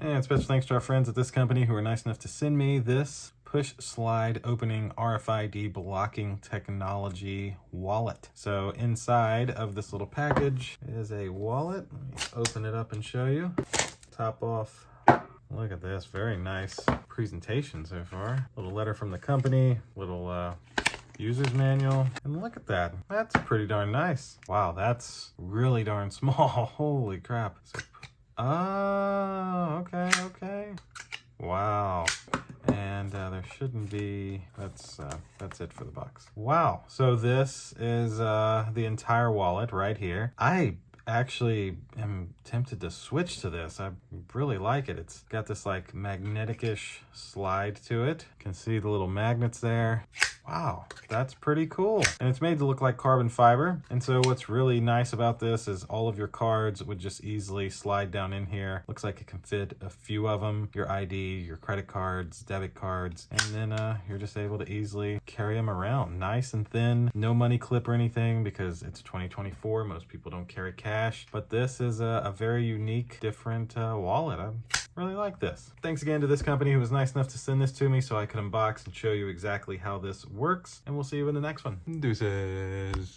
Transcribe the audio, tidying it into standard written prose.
And special thanks to our friends at this company who were nice enough to send me this push slide opening RFID blocking technology wallet. So inside of this little package is a wallet. Let me open it up and show you. Top off. Look at this, very nice presentation so far. Little letter from the company, little user's manual, and look at that. That's pretty darn nice. Wow, that's really darn small. Holy crap. So, oh, okay. Wow. And there shouldn't be, that's it for the box. Wow, so this is the entire wallet right here. I actually am tempted to switch to this. I really like it. It's got this like magnetic-ish slide to it. You can see the little magnets there. Wow, that's pretty cool. And it's made to look like carbon fiber. And so what's really nice about this is all of your cards would just easily slide down in here. Looks like it can fit a few of them, your ID, your credit cards, debit cards, and then you're just able to easily carry them around. Nice and thin, no money clip or anything because it's 2024. Most people don't carry cash, but this is a very unique, different wallet. I really like this. Thanks again to this company who was nice enough to send this to me so I could unbox and show you exactly how this works, and we'll see you in the next one. Deuces.